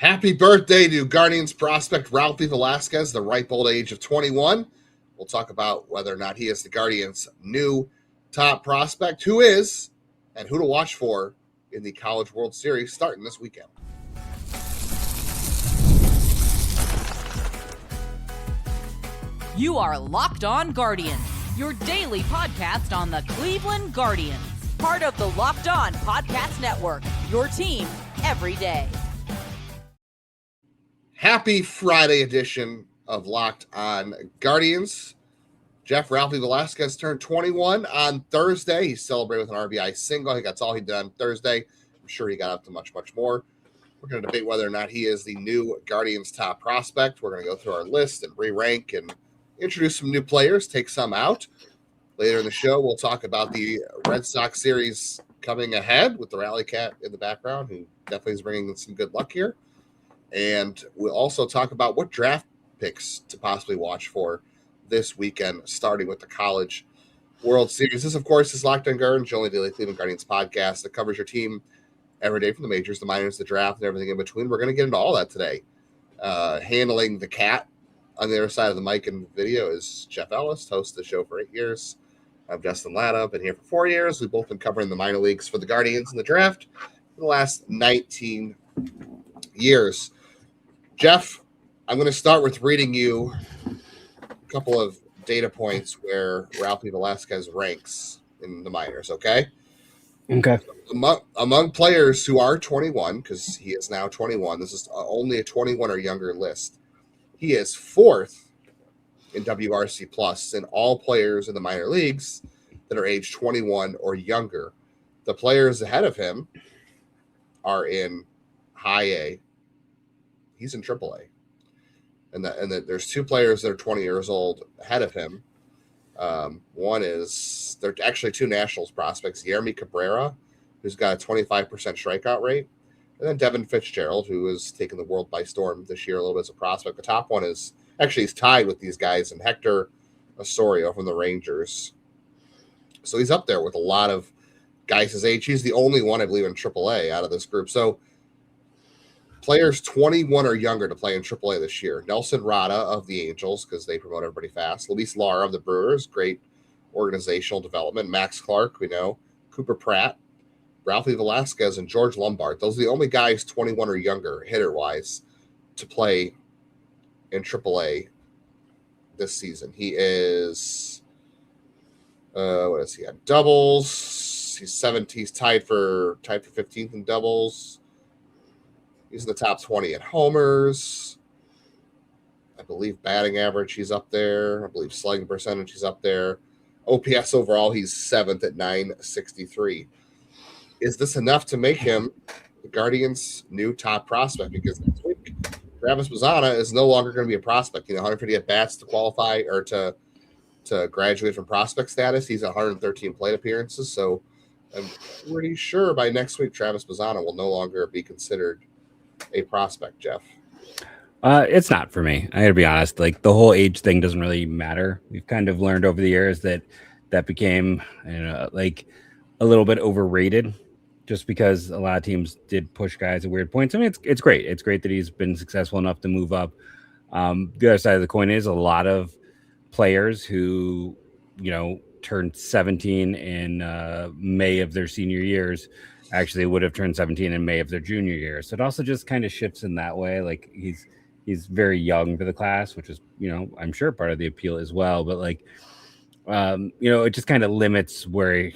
Happy birthday to Guardians prospect Ralphy Velazquez, the ripe old age of 21. We'll talk about whether or not he is the Guardians' new top prospect, who is, and who to watch for in the College World Series starting this weekend. You are Locked On Guardians, your daily podcast on the Cleveland Guardians. Part of the Locked On Podcast Network, your team every day. Happy Friday edition of Locked On Guardians. Jeff, Ralphy Velazquez turned 21 on Thursday. He celebrated with an RBI single. I think that's all he did on Thursday. I'm sure he got up to much, much more. We're going to debate whether or not he is the new Guardians top prospect. We're going to go through our list and re-rank and introduce some new players, take some out. Later in the show, we'll talk about the Red Sox series coming ahead with the Rally Cat in the background, who definitely is bringing some good luck here. And we'll also talk about what draft picks to possibly watch for this weekend, starting with the College World Series. This, of course, is Locked On Guardians, your only daily Cleveland Guardians podcast that covers your team every day from the majors, the minors, the draft, and everything in between. We're going to get into all that today. Handling the cat on the other side of the mic and video is Jeff Ellis, host of the show for 8 years. I'm Justin Lada, been here for 4 years. We've both been covering the minor leagues for the Guardians in the draft for the last 19 years. Jeff, I'm going to start with reading you a couple of data points where Ralphy Velazquez ranks in the minors, okay? Okay. Among players who are 21, because he is now 21, this is only a 21 or younger list. He is fourth in WRC plus in all players in the minor leagues that are age 21 or younger. The players ahead of him are in high A. He's in Triple A. And there's two players that are 20 years old ahead of him. One is, they're actually two Nationals prospects, Yermy Cabrera, who's got a 25% strikeout rate, and then Devin Fitzgerald, who has taken the world by storm this year a little bit as a prospect. The top one is actually he's tied with these guys, and Hector Osorio from the Rangers. So he's up there with a lot of guys his age. He's the only one, I believe, in AAA out of this group. So players 21 or younger to play in AAA this year. Nelson Rada of the Angels, because they promote everybody fast. Luis Lara of the Brewers, great organizational development. Max Clark, we know. Cooper Pratt, Ralphy Velazquez, and George Lombard. Those are the only guys 21 or younger, hitter-wise, to play in AAA this season. He is, what is he at? Doubles. He's 17. He's tied for 15th in doubles. He's in the top 20 at homers. I believe batting average, he's up there. I believe slugging percentage, he's up there. OPS overall, he's 7th at 963. Is this enough to make him the Guardians' new top prospect? Because next week, Travis Bazzana is no longer going to be a prospect. 150 at-bats to qualify or to graduate from prospect status. He's at 113 plate appearances. So I'm pretty sure by next week, Travis Bazzana will no longer be considered a prospect, Jeff. It's not for me. I gotta be honest. Like, the whole age thing doesn't really matter. We've kind of learned over the years that became, like a little bit overrated, just because a lot of teams did push guys at weird points. I mean, it's great. It's great that he's been successful enough to move up. The other side of the coin is a lot of players who, turned 17 in May of their senior years actually would have turned 17 in May of their junior year. So it also just kind of shifts in that way. Like, he's very young for the class, which is, I'm sure part of the appeal as well. But like, it just kind of limits where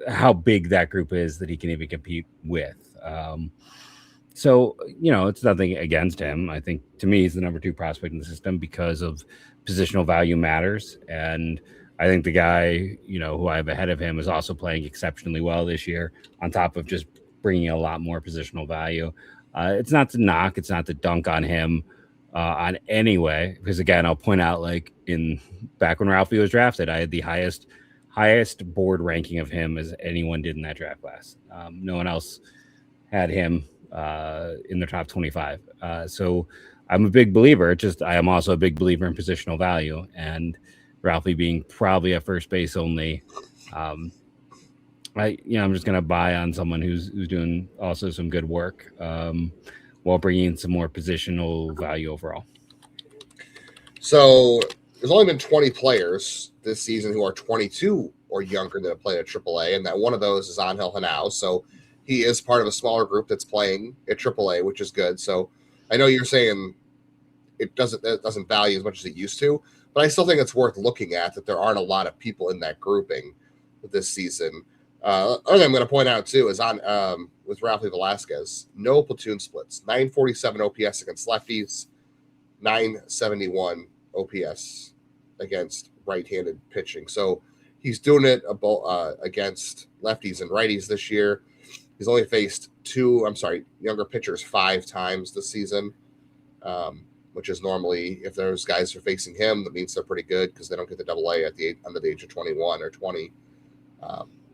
how big that group is that he can even compete with. So, it's nothing against him. I think, to me, he's the number 2 prospect in the system because of positional value matters. And I think the guy, who I have ahead of him is also playing exceptionally well this year, on top of just bringing a lot more positional value. It's not to knock, it's not to dunk on him on any way, because again, I'll point out, like, back when Ralphie was drafted, I had the highest board ranking of him as anyone did in that draft class. No one else had him in the top 25. So I'm a big believer. I am also a big believer in positional value, and Ralphie being probably at first base only. I'm just going to buy on someone who's doing also some good work. while bringing some more positional value overall. So there's only been 20 players this season who are 22 or younger that have played at AAA, and that one of those is Angel Genao. So he is part of a smaller group that's playing at AAA, which is good. So I know you're saying it doesn't value as much as it used to, but I still think it's worth looking at that there aren't a lot of people in that grouping this season. Other thing I'm going to point out too is on with Ralphy Velazquez, no platoon splits, 947 OPS against lefties, 971 OPS against right-handed pitching. So he's doing it against lefties and righties this year. He's only faced younger pitchers 5 times this season, which is normally, if those guys are facing him, that means they're pretty good because they don't get the AA under the age of 21 or 20.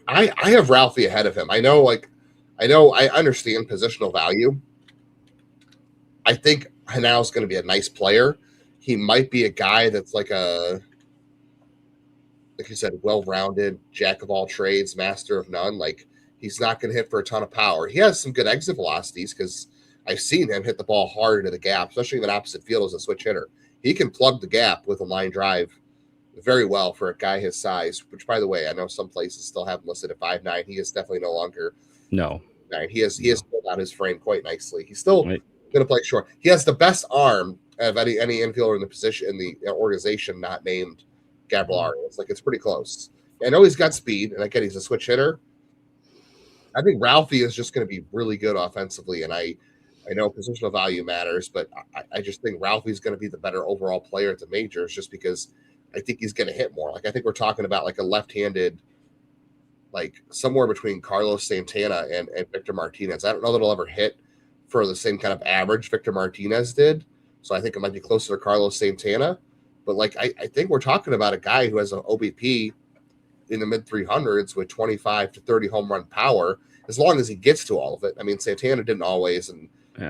I have Ralphie ahead of him. I understand positional value. I think Genao's going to be a nice player. He might be a guy that's like you said, well-rounded, jack of all trades, master of none. Like, he's not going to hit for a ton of power. He has some good exit velocities because I've seen him hit the ball hard into the gap, especially in opposite field as a switch hitter. He can plug the gap with a line drive very well for a guy his size, which, by the way, I know some places still have him listed at 5'9". He is definitely no longer 9. He has pulled out his frame quite nicely. He's still going to play short. He has the best arm of any infielder in the position in the organization not named Gabriel. It's pretty close. I know he's got speed, and again, he's a switch hitter. I think Ralphie is just going to be really good offensively, and I know positional value matters, but I just think Ralphie's going to be the better overall player at the majors just because I think he's going to hit more. Like, I think we're talking about like a left-handed, like somewhere between Carlos Santana and Victor Martinez. I don't know that he'll ever hit for the same kind of average Victor Martinez did, so I think it might be closer to Carlos Santana. But like, I think we're talking about a guy who has an OBP in the mid 300s with 25 to 30 home run power, as long as he gets to all of it. I mean, Santana didn't always, and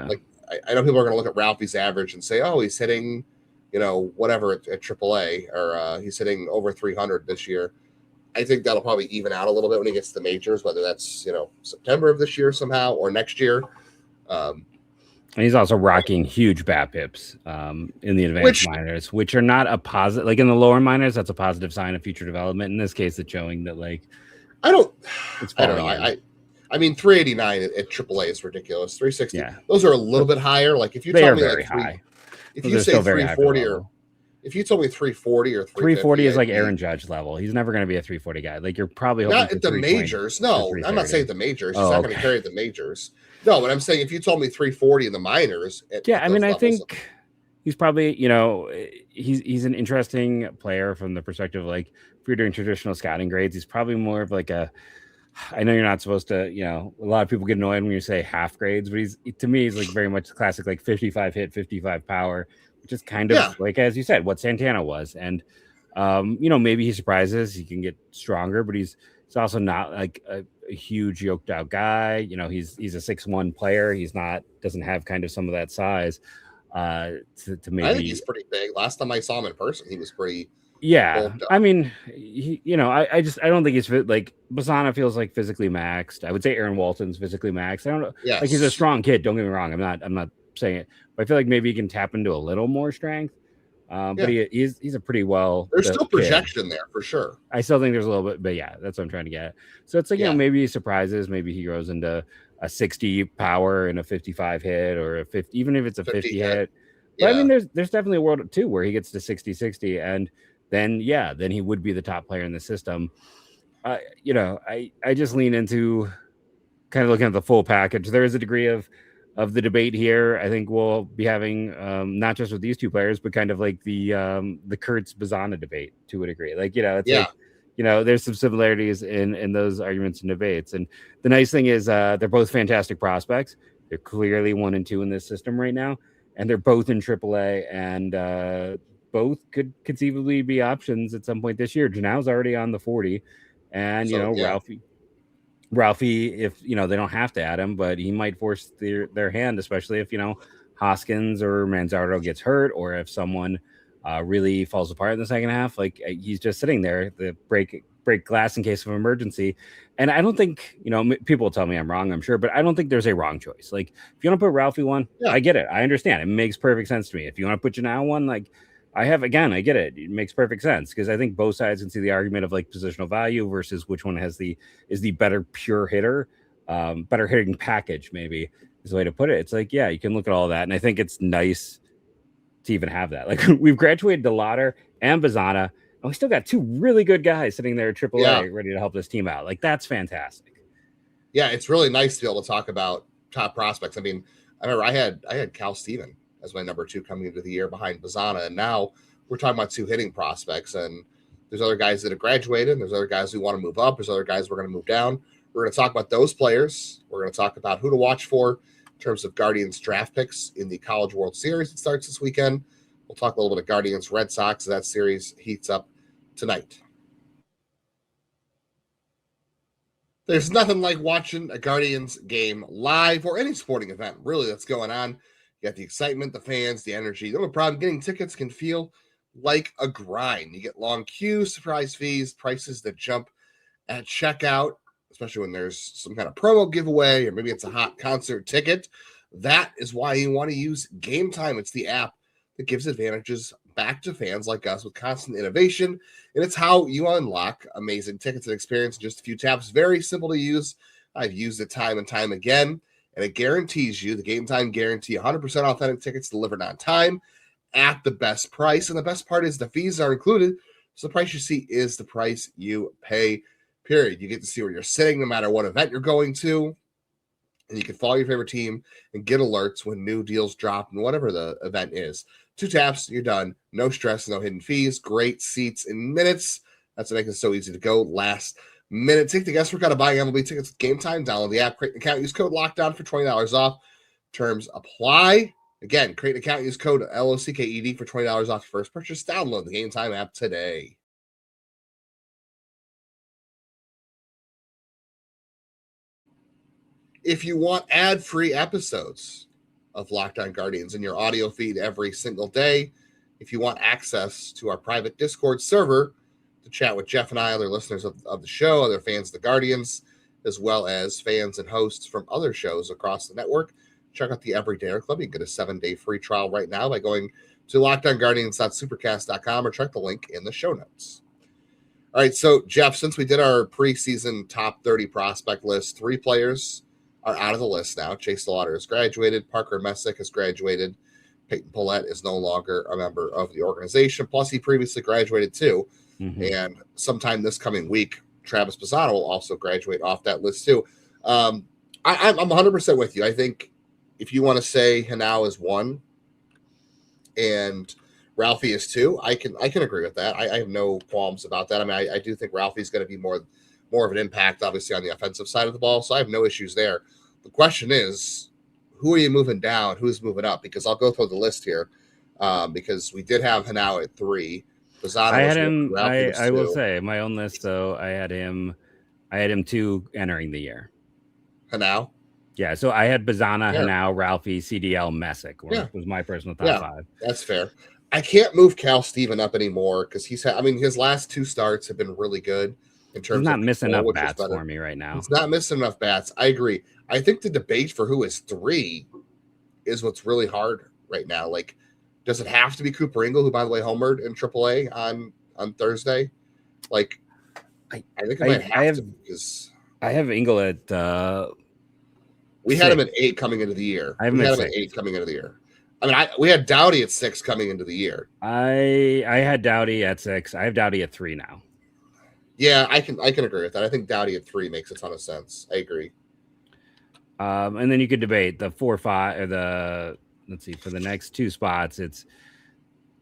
like I know people are going to look at Ralphie's average and say, oh, he's hitting, whatever at AAA, or he's hitting over 300 this year. I think that'll probably even out a little bit when he gets to the majors, whether that's September of this year somehow or next year. And he's also rocking huge BABIPs in the advanced minors, which are not a positive. Like in the lower minors, that's a positive sign of future development. In this case, it's showing that I don't know. I mean, 389 at AAA is ridiculous. 360. Yeah. Those are a little bit higher. Like if you tell me high. If you say 340 if you told me 340 or 340 is like Aaron Judge level. He's never going to be a 340 guy. Like you're probably hoping not at the majors. No, I'm not saying the majors. He's not going to carry the majors. No, but I'm saying if you told me 340 in the minors. I think he's probably, he's an interesting player from the perspective of like if you're doing traditional scouting grades, he's probably more of like I know you're not supposed to, a lot of people get annoyed when you say half grades, but to me, he's like very much classic, like 55 hit, 55 power, which is kind of like, as you said, what Santana was. And, maybe he surprises, he can get stronger, but he's also not like a huge yoked out guy. He's a 6'1" player. Doesn't have kind of some of that size to maybe. I think he's pretty big. Last time I saw him in person, he was pretty. Yeah, I mean, I don't think he's like Bazzana feels like physically maxed. I would say Aaron Walton's physically maxed. I don't know. Yes. Like he's a strong kid. Don't get me wrong. I'm not saying it, but I feel like maybe he can tap into a little more strength. But he's a pretty well. There's still projection there for sure. I still think there's a little bit, but yeah, that's what I'm trying to get. So it's like maybe he surprises. Maybe he grows into a 60 power and a 55 hit or a 50, even if it's a 50 hit. But I mean, there's definitely a world too where he gets to 60 and. Then he would be the top player in the system. I just lean into kind of looking at the full package. There is a degree of the debate here. I think we'll be having not just with these two players, but kind of like the Kurtz Bazzana debate to a degree. Like, like, there's some similarities in those arguments and debates. And the nice thing is they're both fantastic prospects. They're clearly 1 and 2 in this system right now, and they're both in AAA and both could conceivably be options at some point this year. Genao's already on the 40, and Ralphie, if they don't have to add him, but he might force their hand, especially if Hoskins or Manzardo gets hurt, or if someone really falls apart in the second half. Like he's just sitting there. The break break glass in case of emergency. And I don't think, people will tell me I'm wrong, I'm sure, but I don't think there's a wrong choice. Like, if you want to put Ralphie one, I get it. I understand. It makes perfect sense to me. If you want to put Genao one, like, I get it. It makes perfect sense because I think both sides can see the argument of like positional value versus which one is the better pure hitter, better hitting package, maybe is the way to put it. It's like, yeah, you can look at all that. And I think it's nice to even have that. Like, we've graduated to Lada and Bazzana, and we still got two really good guys sitting there at AAA ready to help this team out. Like, that's fantastic. Yeah, it's really nice to be able to talk about top prospects. I mean, I remember I had Khal Stephen as my number 2 coming into the year behind Bazzana, and now we're talking about 2 hitting prospects. And there's other guys that have graduated, and there's other guys who want to move up. There's other guys we're going to move down. We're going to talk about those players. We're going to talk about who to watch for in terms of Guardians draft picks in the College World Series that starts this weekend. We'll talk a little bit of Guardians Red Sox as that series heats up tonight. There's nothing like watching a Guardians game live or any sporting event, really, that's going on. You got the excitement, the fans, the energy. The only problem, getting tickets can feel like a grind. You get long queues, surprise fees, prices that jump at checkout, especially when there's some kind of promo giveaway or maybe it's a hot concert ticket. That is why you want to use Game Time. It's the app that gives advantages back to fans like us with constant innovation, and it's how you unlock amazing tickets and experience in just a few taps. Very simple to use. I've used it time and time again, and it guarantees you the Game Time guarantee 100% authentic tickets delivered on time at the best price. And the best part is the fees are included, so the price you see is the price you pay, period. You get to see where you're sitting no matter what event you're going to, and you can follow your favorite team and get alerts when new deals drop and whatever the event is. 2 taps, you're done. No stress, no hidden fees. Great seats in minutes. That's what makes it so easy to go last minute. Take the guesswork out of buying MLB tickets with Game Time. Download the app, create an account, use code LOCKDOWN for $20 off. Terms apply. Again, create an account, use code LOCKED for $20 off your first purchase. Download the Game Time app today. If you want ad-free episodes of Locked On Guardians in your audio feed every single day, if you want access to our private Discord server to chat with Jeff and I, other listeners of the show, other fans of the Guardians, as well as fans and hosts from other shows across the network, check out the Everydayer Club. You can get a 7-day free trial right now by going to lockedonguardians.supercast.com or check the link in the show notes. All right, so Jeff, since we did our preseason top 30 prospect list, 3 players are out of the list now. Chase Slaughter has graduated. Parker Messick has graduated. Peyton Paulette is no longer a member of the organization. Plus, he previously graduated too. Mm-hmm. And sometime this coming week, Travis Bazzana will also graduate off that list too. I'm 100% with you. I think if you want to say Genao is 1 and Ralphie is 2, I can agree with that. I have no qualms about that. I mean, I do think Ralphie's going to be more of an impact, obviously, on the offensive side of the ball. So I have no issues there. The question is, who are you moving down? Who's moving up? Because I'll go through the list here. Because we did have Genao at 3. Bazzana I had him. I will say my own list, though. I had him 2 entering the year. Genao. Yeah. So I had Bazzana, Genao, Ralphie, CDL, Messick. Was my personal top 5. That's fair. I can't move Khal Stephen up anymore because his last 2 starts have been really good. He's not missing enough bats for me right now. He's not missing enough bats. I agree. I think the debate for who is 3 is what's really hard right now. Like, does it have to be Cooper Ingle, who, by the way, homered in AAA on Thursday? Like, I think it might have to because I have Ingle at. We 6. had him at 8 coming into the year. We had him at 8 coming into the year. I mean, we had Dowdy at 6 coming into the year. I had Dowdy at 6. I have Dowdy at 3 now. Yeah, I can agree with that. I think Dowdy at 3 makes a ton of sense. I agree. And then you could debate the 4, 5, or let's see, for the next 2 spots. It's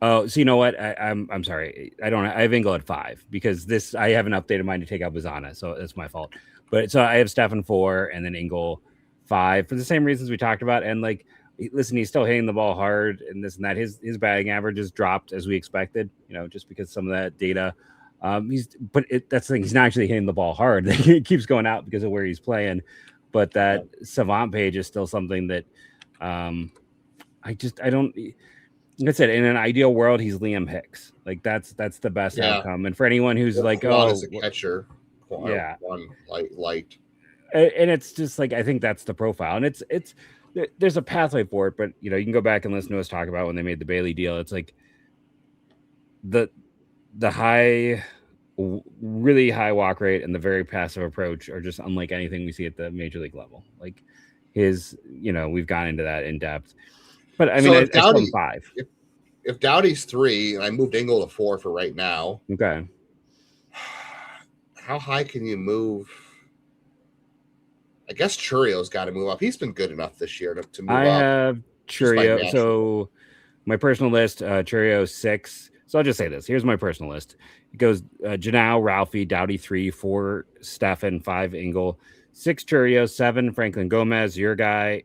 so you know what? I'm sorry. I have Ingle at 5 because I haven't updated mine to take out Bazzana, so that's my fault. But so I have Stephen 4 and then Ingle 5 for the same reasons we talked about. And like, listen, he's still hitting the ball hard and this and that. His batting average has dropped as we expected, just because some of that data. That's the thing. He's not actually hitting the ball hard. It keeps going out because of where he's playing. But that Savant page is still something that I don't. That's it. In an ideal world, he's Liam Hicks. Like that's the best outcome. And for anyone who's like, Kwan is a catcher. Yeah, Kwan light. And it's just like I think that's the profile, and it's there's a pathway for it. But you can go back and listen to us talk about when they made the Bailey deal. It's like the high, really high walk rate and the very passive approach are just unlike anything we see at the major league level. Like his, we've gone into that in depth. But I mean, so if Dowdy, 5. If Dowdy's 3, and I moved Ingle to 4 for right now. Okay. How high can you move? I guess Churio's got to move up. He's been good enough this year to move up. I have Churio. So my personal list, Churio 6. So I'll just say this. Here's my personal list. It goes Genao, Ralphie, Dowdy 3, 4, Stephen, 5, Ingle, 6, Churio, 7, Franklin Gomez, your guy.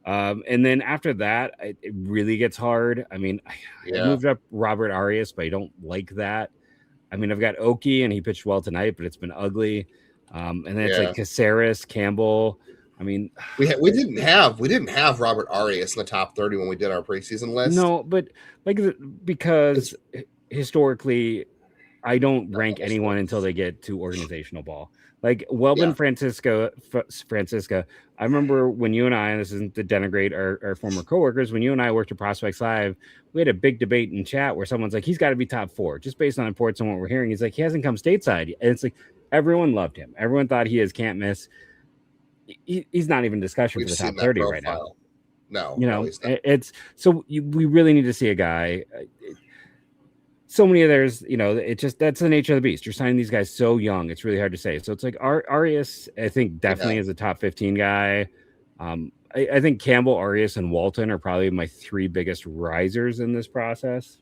And then after that, it really gets hard. I mean, I moved up Robert Arias, but I don't like that. I mean, I've got Oki, and he pitched well tonight, but it's been ugly. And then it's like Caceres, Campbell. I mean, we didn't have Robert Arias in the top 30 when we did our preseason list. No, but like because historically, I don't rank anyone until they get to organizational ball. Like Welbin Francisco, I remember when you and I, and this isn't to denigrate our former coworkers, when you and I worked at Prospects Live, we had a big debate in chat where someone's like, he's got to be top 4, just based on reports and what we're hearing. He's like, he hasn't come stateside. And it's like, everyone loved him. Everyone thought he can't miss. He's not even discussion for the top 30 right now. No, it's so we really need to see a guy. So many of theirs, it just that's the nature of the beast. You're signing these guys so young; it's really hard to say. So it's like Arias, I think definitely is a top 15 guy. I think Campbell, Arias, and Walton are probably my 3 biggest risers in this process.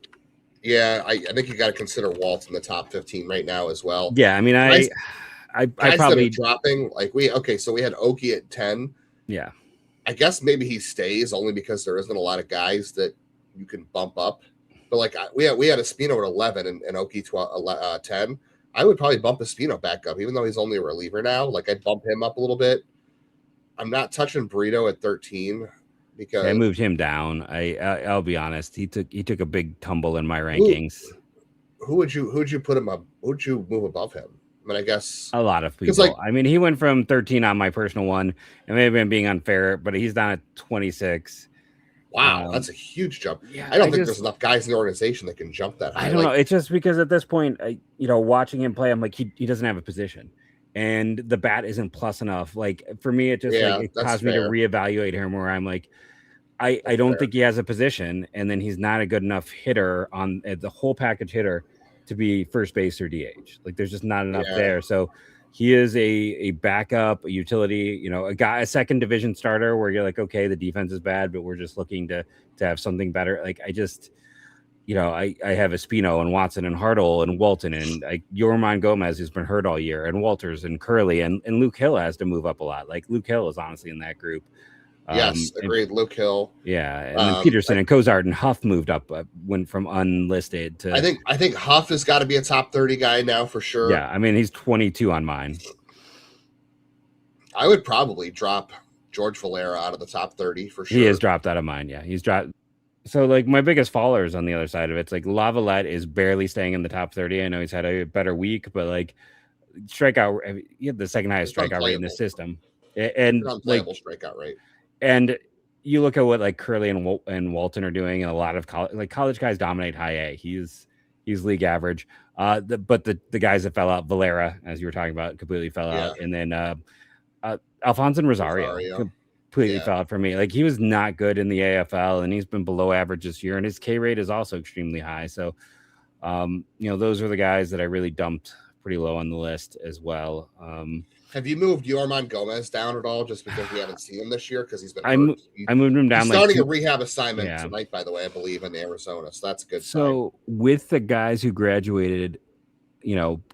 Yeah, I think you got to consider Walt in the top 15 right now as well. Yeah, I mean, I probably dropping so we had Oki at 10. Yeah, I guess maybe he stays only because there isn't a lot of guys that you can bump up. But like we had Espino at 11 and Oki 10. I would probably bump Espino back up, even though he's only a reliever now. Like I'd bump him up a little bit. I'm not touching Brito at 13 because I moved him down. I'll be honest. He took a big tumble in my rankings. Who would you put him up? Who would you move above him? I mean, I guess a lot of people. I mean, he went from 13 on my personal one. It may have been being unfair, but he's down at 26. Wow, that's a huge jump. Yeah, I don't think there's enough guys in the organization that can jump that high. I don't know. It's just because at this point, watching him play, I'm like, he doesn't have a position, and the bat isn't plus enough. Like for me, it just it caused me to reevaluate him. Where I'm like, I don't think he has a position, and then he's not a good enough hitter on the whole package hitter to be first base or DH. Like there's just not enough there. So he is a backup, a utility, a second division starter where you're like, okay, the defense is bad, but we're just looking to have something better. Like I just, I have Espino and Watson and Hartle and Walton and Yorman Gomez, who's been hurt all year, and Walters and Curley and Luke Hill has to move up a lot. Like Luke Hill is honestly in that group. Yes, agreed. Luke Hill. Yeah, and then Peterson and Cozart and Huff moved up, went from unlisted to. I think Huff has got to be a top 30 guy now for sure. Yeah, I mean he's 22 on mine. I would probably drop George Valera out of the top 30 for sure. He has dropped out of mine. Yeah, he's dropped. So like my biggest fallers on the other side of it's like Lavalette is barely staying in the top 30. I know he's had a better week, but like strikeout, he had the second highest strikeout rate in the system, and unplayable strikeout rate. And you look at what like Curley and Walton are doing, and a lot of college guys dominate high A. He's league average. But the guys that fell out, Valera, as you were talking about, completely fell out, and then Alfonso Rosario completely fell out for me. Like he was not good in the AFL, and he's been below average this year, and his K rate is also extremely high. So, those are the guys that I really dumped pretty low on the list as well. Have you moved Yorman Gomez down at all just because we haven't seen him this year because he's been I moved him down. He's starting a rehab assignment tonight, by the way, I believe, in Arizona. So that's a good sign. With the guys who graduated,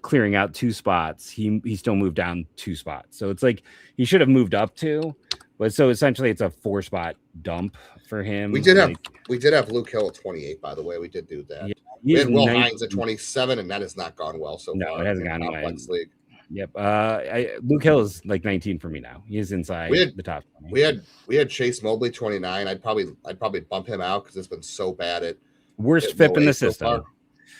clearing out 2 spots, he still moved down 2 spots. So it's like he should have moved up 2, but so essentially it's a 4-spot dump for him. We did have Luke Hill at 28, by the way. We did do that. Yeah, we had Will Hines at 27, and that has not gone well so far. No, it hasn't gone well. League. Yep. Luke Hill is like 19 for me now. He's inside the top 20. We had Chase Mobley 29. I'd probably bump him out because it's been so bad at Worst FIP in the system.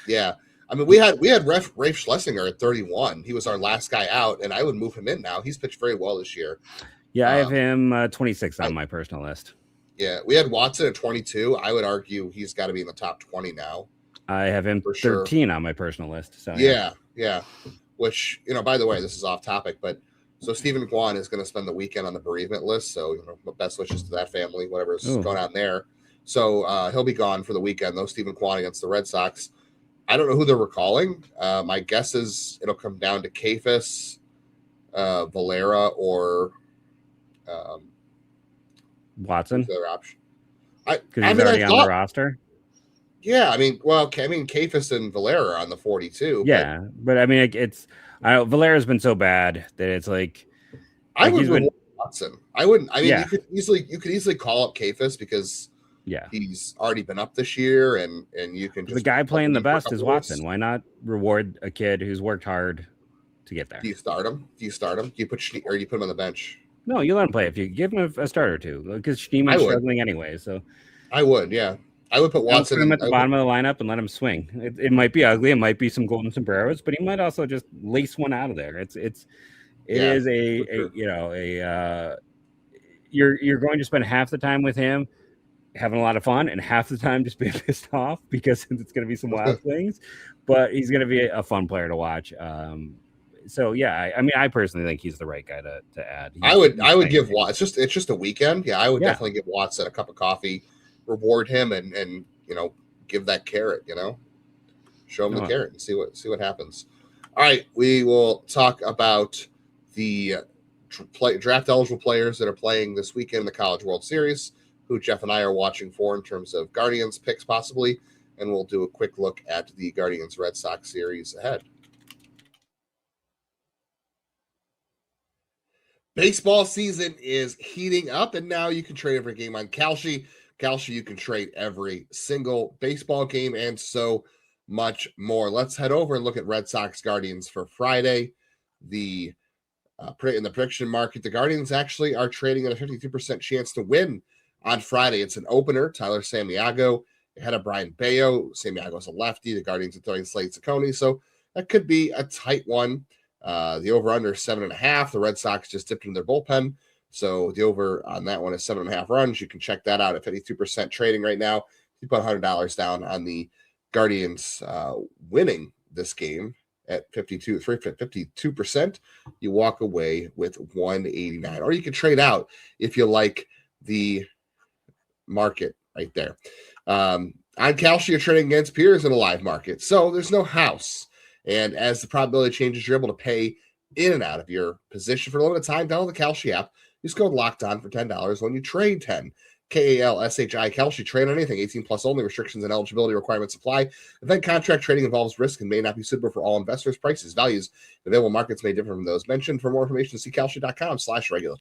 Yeah. I mean, we had Rafe Schlesinger at 31. He was our last guy out, and I would move him in now. He's pitched very well this year. Yeah, I have him 26 on my personal list. Yeah, we had Watson at 22. I would argue he's got to be in the top 20 now. I have him 13 on my personal list. So yeah. Which, by the way, this is off topic, but so Steven Kwan is going to spend the weekend on the bereavement list. So, best wishes to that family, whatever's going on there. So he'll be gone for the weekend, though. Steven Kwan against the Red Sox. I don't know who they're recalling. My guess is it'll come down to Kafis, Valera, or Watson. The other option. Because he's already on the roster. Yeah, Kafis and Valera are on the 42. Yeah, but I mean, Valera's been so bad that it's like I would reward Watson. I wouldn't. I mean, you could easily call up Kafis because he's already been up this year, and you can just the guy playing the best is Watson. Why not reward a kid who's worked hard to get there? Do you start him? Do you put him on the bench? No, you let him play if you give him a start or two because Schneeman's struggling anyway. So I would, yeah. I would put Watson put him at the bottom of the lineup and let him swing. It might be ugly. It might be some golden sombreros, but he might also just lace one out of there. You're going to spend half the time with him having a lot of fun and half the time just being pissed off because it's going to be some wild things, but he's going to be a fun player to watch. So yeah, I mean, I personally think he's the right guy to add. I would give Watson. It's just a weekend. Yeah, I would definitely give Watson a cup of coffee, reward him, and give that carrot. Show him the carrot and see what happens. All right, we will talk about the draft eligible players that are playing this weekend in the College World Series, who Jeff and I are watching for in terms of Guardians picks possibly, and we'll do a quick look at the Guardians Red Sox series ahead. Baseball season is heating up, and now you can trade every game on Kalshi. Kalshi, you can trade every single baseball game and so much more. Let's head over and look at Red Sox Guardians for Friday. In the prediction market, the Guardians actually are trading at a 52% chance to win on Friday. It's an opener. Tyler Santiago ahead of Brian Bayo. Santiago's a lefty. The Guardians are throwing Slade Ciccone, so that could be a tight one. The over-under is 7.5. The Red Sox just dipped into their bullpen, so the over on that one is 7.5 runs. You can check that out at 52% trading right now. You put $100 down on the Guardians winning this game at 52%. You walk away with 189, or you can trade out if you like the market right there. On Kalshi, you're trading against peers in a live market, so there's no house. And as the probability changes, you're able to pay in and out of your position for a limited time. Download the Kalshi app. Use code LOCKEDON for $10 when you trade 10. KALSHI Kalshi. Trade on anything. 18 plus only. Restrictions and eligibility requirements apply. Event contract trading involves risk and may not be suitable for all investors. Prices, values, available markets may differ from those mentioned. For more information, see kalshi.com/regular.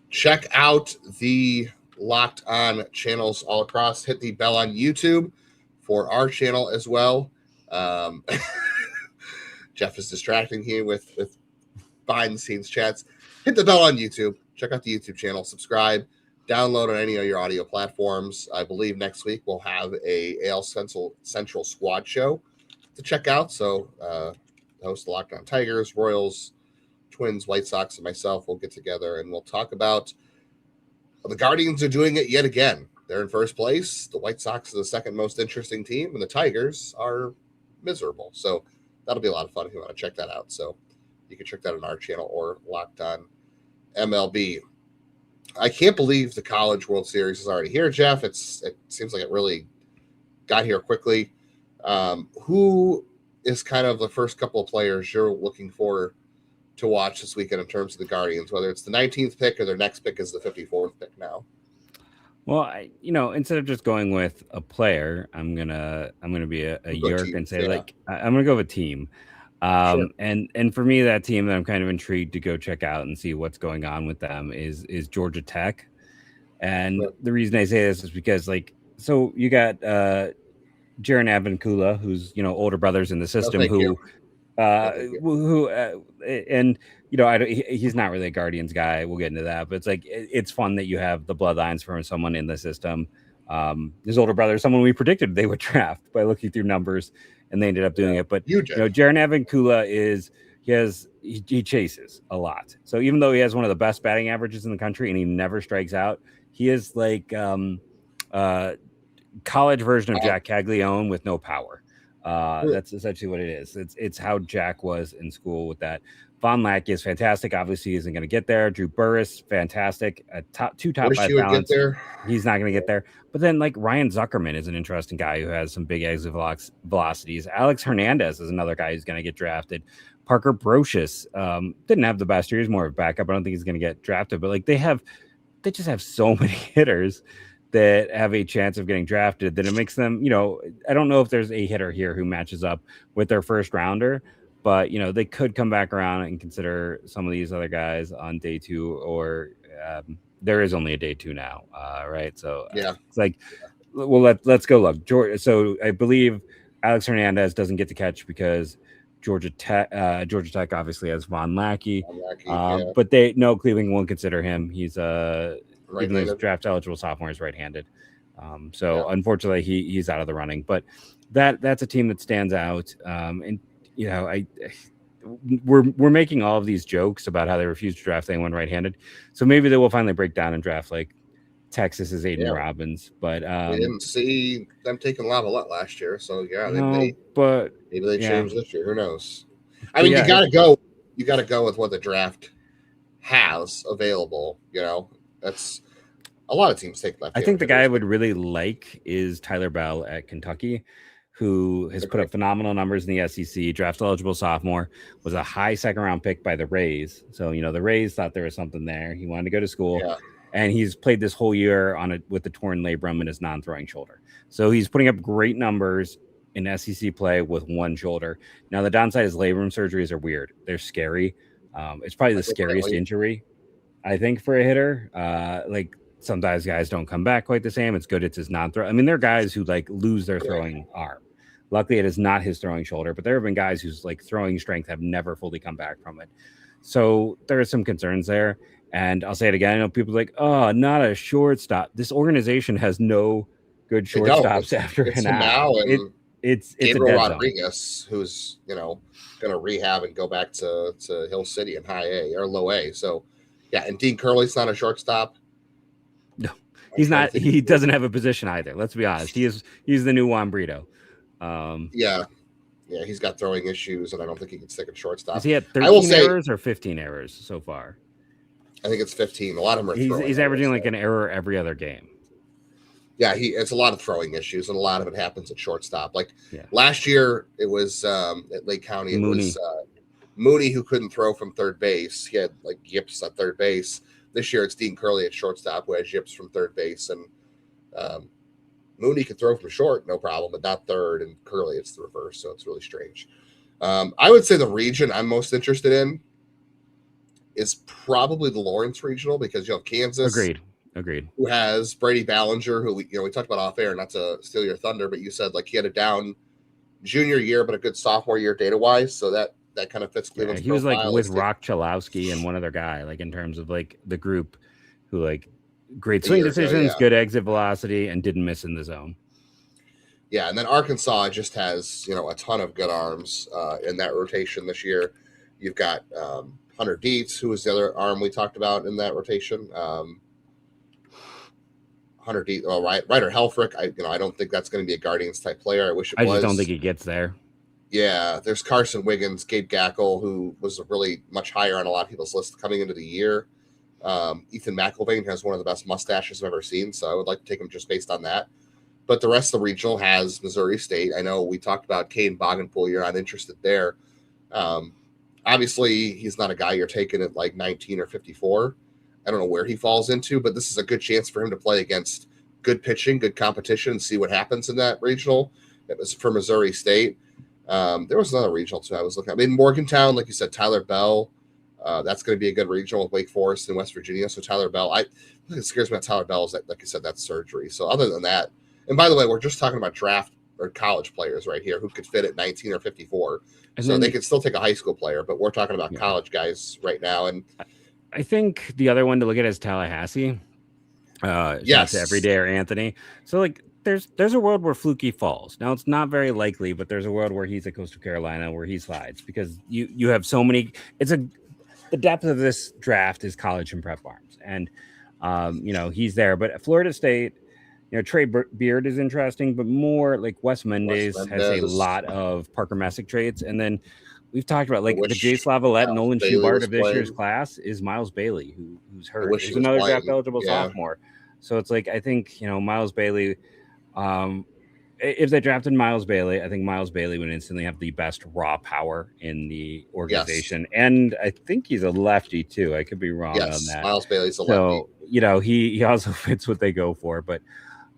Check out the Locked On channels all across. Hit the bell on YouTube for our channel as well. Jeff is distracting here with behind the scenes chats. Hit the bell on YouTube. Check out the YouTube channel. Subscribe. Download on any of your audio platforms. I believe next week we'll have a AL Central squad show to check out. So the host of Locked On Tigers, Royals, Twins, White Sox, and myself will get together and we'll talk about the Guardians are doing it yet again. They're in first place. The White Sox are the second most interesting team, and the Tigers are miserable. So that'll be a lot of fun if you want to check that out. So you can check that on our channel or Locked On MLB. I can't believe the College World Series is already here, Jeff. It seems like it really got here quickly. Who is kind of the first couple of players you're looking for to watch this weekend in terms of the Guardians, whether it's the 19th pick or their next pick is the 54th pick now? Well, instead of just going with a player, I'm gonna be a yerk and say I'm gonna go with a team. Sure. And for me, that team that I'm kind of intrigued to go check out and see what's going on with them is Georgia Tech. And the reason I say this is because so you got Jaron Avancula, who's older brothers in the system, thank you. And he's not really a Guardians guy. We'll get into that, but it's like it's fun that you have the bloodlines from someone in the system. His older brother, someone we predicted they would draft by looking through numbers, and they ended up doing it. But Jaron Avancula he chases a lot. So even though he has one of the best batting averages in the country and he never strikes out, he is like college version of Jack Caglione with no power. That's essentially what it is. It's how Jack was in school with that. Von Lackey is fantastic. Obviously, he isn't going to get there. Drew Burris, fantastic. Top 5 balance. He's not going to get there. But then, like, Ryan Zuckerman is an interesting guy who has some big exit velocities. Alex Hernandez is another guy who's going to get drafted. Parker Brocious didn't have the best year. He's more of a backup. I don't think he's going to get drafted. But like they just have so many hitters that have a chance of getting drafted that it makes them, I don't know if there's a hitter here who matches up with their first rounder, but they could come back around and consider some of these other guys on day 2, or there is only a day 2 now, right? So it's like, well, let's go look. So I believe Alex Hernandez doesn't get to catch because Georgia Tech obviously has Von Lackey, but Cleveland won't consider him. He's even though he's draft eligible sophomore, is right-handed. Unfortunately, he's out of the running. But that's a team that stands out. And we're making all of these jokes about how they refuse to draft anyone right-handed. So maybe they will finally break down and draft like Texas's Aiden Robbins. But we didn't see them taking Lavalette last year, so maybe they changed this year. Who knows? I mean, you gotta go with what the draft has available. That's a lot of teams take left. I think the guy I would really like is Tyler Bell at Kentucky, who has put up phenomenal numbers in the SEC. Draft eligible sophomore, was a high second round pick by the Rays. So the Rays thought there was something there. He wanted to go to school, and he's played this whole year with the torn labrum in his non-throwing shoulder. So he's putting up great numbers in SEC play with one shoulder. Now the downside is labrum surgeries are weird. They're scary. It's probably the scariest injury, I think, for a hitter. Like sometimes guys don't come back quite the same. It's good. It's his non-throw. I mean, there are guys who like lose their throwing arm. Luckily, it is not his throwing shoulder, but there have been guys whose like throwing strength have never fully come back from it. So there are some concerns there. And I'll say it again. I know people are like, oh, not a shortstop. This organization has no good shortstops after an hour. It's Gabriel Rodriguez, who's going to rehab and go back to Hill City in high A or low A. So and Dean Curley's not a shortstop. No, he's not. He doesn't have a position either. Let's be honest. He's the new Juan Brito. He's got throwing issues, and I don't think he can stick at shortstop. Has he had 13 errors or 15 errors so far? I think it's 15. A lot of them are he's averaging like an error every other game. Yeah, it's a lot of throwing issues, and a lot of it happens at shortstop. Like last year, it was at Lake County. It was Mooney who couldn't throw from third base. He had like yips at third base. This year, it's Dean Curley at shortstop who has yips from third base, and Mooney could throw from short, no problem, but not third. And Curley, it's the reverse, so it's really strange. I would say the region I'm most interested in is probably the Lawrence Regional because you have Kansas. Agreed. Who has Brady Ballinger, who we talked about off air, not to steal your thunder, but you said like he had a down junior year, but a good sophomore year data wise. So that kind of fits Cleveland's he was like with Rock Chalowski and one other guy, like in terms of like the group who like great swing decisions, good exit velocity, and didn't miss in the zone. Yeah, and then Arkansas just has a ton of good arms in that rotation this year. You've got Hunter Dietz, who was the other arm we talked about in that rotation. Hunter Dietz, Ryder Helfrich. I don't think that's going to be a Guardians type player. I wish it was. I just don't think he gets there. Yeah, there's Carson Wiggins, Gabe Gackle, who was really much higher on a lot of people's lists coming into the year. Ethan McIlvain has one of the best mustaches I've ever seen, so I would like to take him just based on that. But the rest of the regional has Missouri State. I know we talked about Kane Boggenpool. You're not interested there. Obviously, he's not a guy you're taking at like 19 or 54. I don't know where he falls into, but this is a good chance for him to play against good pitching, good competition, and see what happens in that regional. It was for Missouri State. There was another regional, too, I was looking at. I mean, Morgantown, like you said, Tyler Bell. That's going to be a good regional with Wake Forest and West Virginia. So Tyler Bell, what scares me about Tyler Bell is that, like you said, that's surgery. So other than that, and by the way, we're just talking about draft or college players right here who could fit at 19 or 54. And so then, they could still take a high school player, but we're talking about yeah. college guys right now. And I think the other one to look at is Tallahassee. Shout out to Everyday or Anthony. So like there's a world where Fluky falls. Now it's not very likely, but there's a world where he's at Coastal Carolina where he slides because you have so many. The depth of this draft is college and prep arms, and he's there. But Florida State, Trey Beard is interesting, but more like Wes Mendez has a lot of Parker Messick traits, and then we've talked about like the Jay Slavalette, Nolan Schubart of this year's class is Miles Bailey, who's hurt. He's another draft eligible sophomore. So it's like, I think, Miles Bailey, if they drafted Miles Bailey, I think Miles Bailey would instantly have the best raw power in the organization. Yes. And I think he's a lefty too. I could be wrong on that. Miles Bailey's a lefty. So, he also fits what they go for. But,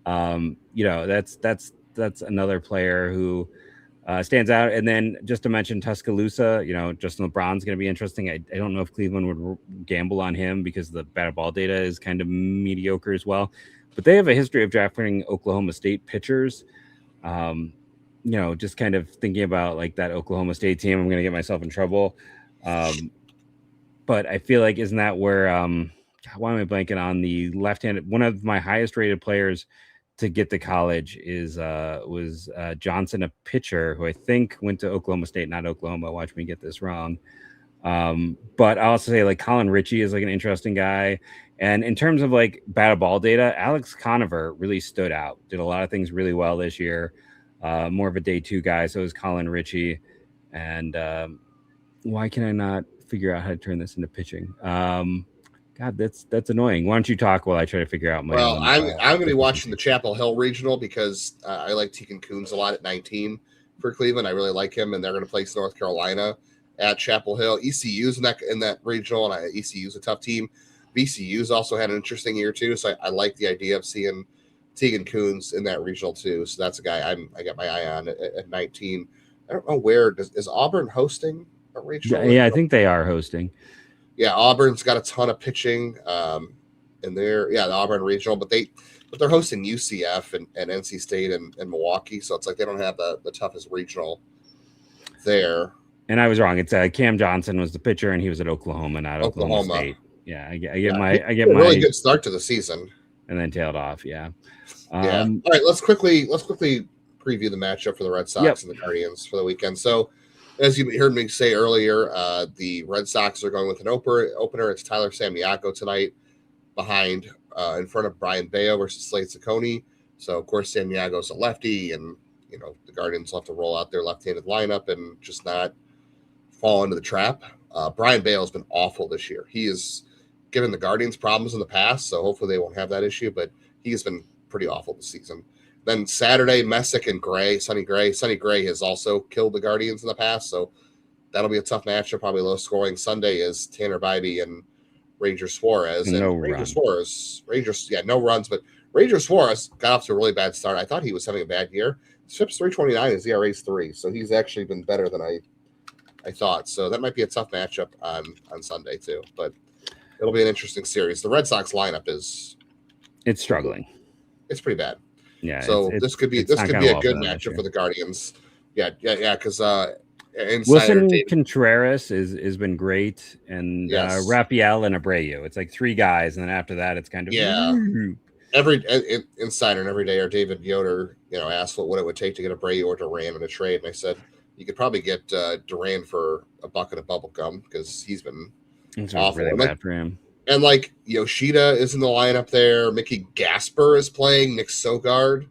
that's another player who stands out. And then just to mention Tuscaloosa, Justin LeBron's going to be interesting. I don't know if Cleveland would gamble on him because the batted ball data is kind of mediocre as well. But they have a history of drafting Oklahoma State pitchers. Just kind of thinking about like that Oklahoma State team, I'm going to get myself in trouble. But I feel like, isn't that where, why am I blanking on the left-handed, one of my highest rated players to get to college was Johnson, a pitcher who I think went to Oklahoma State, not Oklahoma. Watch me get this wrong. But I also say like Colin Ritchie is like an interesting guy. And in terms of like batted ball data, Alex Conover really stood out, did a lot of things really well this year. More of a day two guy. So is Colin Ritchie. And why can I not figure out how to turn this into pitching? God, that's annoying. Why don't you talk while I try to figure out my Well, I'm going to be watching the Chapel Hill Regional because I like Tegan Coons a lot at 19 for Cleveland. I really like him, and they're going to place North Carolina at Chapel Hill. ECU's in that regional, and ECU's a tough team. VCU's also had an interesting year too, so I like the idea of seeing Tegan Coons in that regional too. So that's a guy I got my eye on at 19. I don't know where is Auburn hosting a regional? Yeah, I think they are hosting. Yeah, Auburn's got a ton of pitching in there. Yeah, the Auburn regional, but they're hosting UCF and NC State and Milwaukee, so it's like they don't have the toughest regional there. And I was wrong. It's Cam Johnson was the pitcher, and he was at Oklahoma, not Oklahoma State. Yeah, I get my really good start to the season, and then tailed off. Yeah. All right, let's quickly preview the matchup for the Red Sox and the Guardians for the weekend. So, as you heard me say earlier, the Red Sox are going with an opener. It's Tyler Sammartino tonight, behind in front of Brian Bayo versus Slade Ciccone. So, of course, Sammartino's a lefty, and the Guardians will have to roll out their left-handed lineup and just not fall into the trap. Brian Bayo has been awful this year. He has given the Guardians problems in the past, so hopefully they won't have that issue, but he has been pretty awful this season. Then Saturday, Messick and Gray, Sonny Gray. Sonny Gray has also killed the Guardians in the past, so that'll be a tough matchup, probably low scoring. Sunday is Tanner Bybee and Ranger Suarez. And no runs, but Ranger Suarez got off to a really bad start. I thought he was having a bad year. His FIP's 3.29, his ERA's 3, so he's actually been better than I thought. So that might be a tough matchup on Sunday too, but it'll be an interesting series. The Red Sox lineup it's struggling. It's pretty bad. Yeah. So this could be a good matchup for the Guardians. Yeah. Because Wilson Contreras has been great, and Raphael and Abreu. It's like three guys, and then after that, it's kind of Every insider and every day, or David Yoder, asked what it would take to get Abreu or Duran in a trade, and I said you could probably get Duran for a bucket of bubble gum because he's been awful. Really bad for him. And like Yoshida is in the lineup there. Mickey Gasper is playing. Nick Sogard,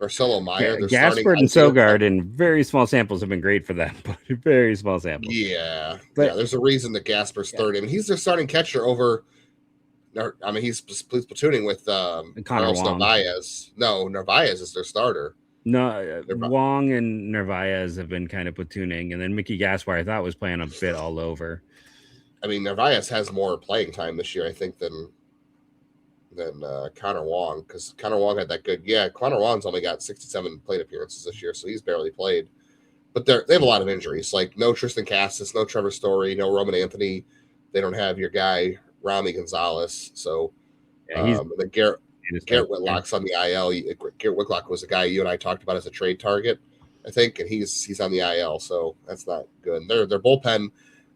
Marcelo Meyer. Yeah, Gasper and Sogard in very small samples have been great for them, but very small samples. Yeah, there's a reason that Gasper's third. I mean, he's their starting catcher over. I mean, he's platooning with Carlos Narvaez. No, Narvaez is their starter. No, Wong and Narvaez have been kind of platooning, and then Mickey Gaspar I thought was playing a bit all over. I mean, Narvaez has more playing time this year, I think, than Connor Wong, because Connor Wong had that good. Yeah, Connor Wong's only got 67 plate appearances this year, so he's barely played. But they have a lot of injuries, like no Tristan Cassis, no Trevor Story, no Roman Anthony. They don't have your guy Rami Gonzalez. So yeah, Garrett Whitlock's on the IL. Garrett Whitlock was a guy you and I talked about as a trade target, I think, and he's on the IL, so that's not good. Their bullpen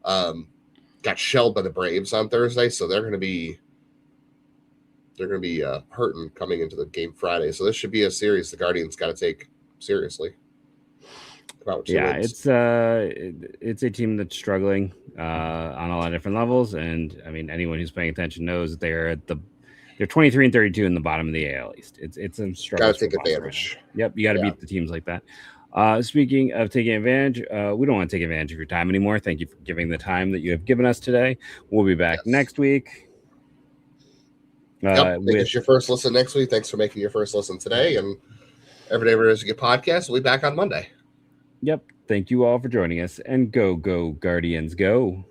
got shelled by the Braves on Thursday, so they're going to be hurting coming into the game Friday. So this should be a series the Guardians got to take seriously. Yeah, it's a team that's struggling on a lot of different levels, and I mean anyone who's paying attention knows they're 23-32 in the bottom of the AL East. It's a struggle. Got to take advantage. Right. Yep, you got to beat the teams like that. Speaking of taking advantage, we don't want to take advantage of your time anymore. Thank you for giving the time that you have given us today. We'll be back next week. It's your first listen next week. Thanks for making your first listen today, and every day there is a good podcast. We'll be back on Monday. Yep. Thank you all for joining us, and go Guardians, go.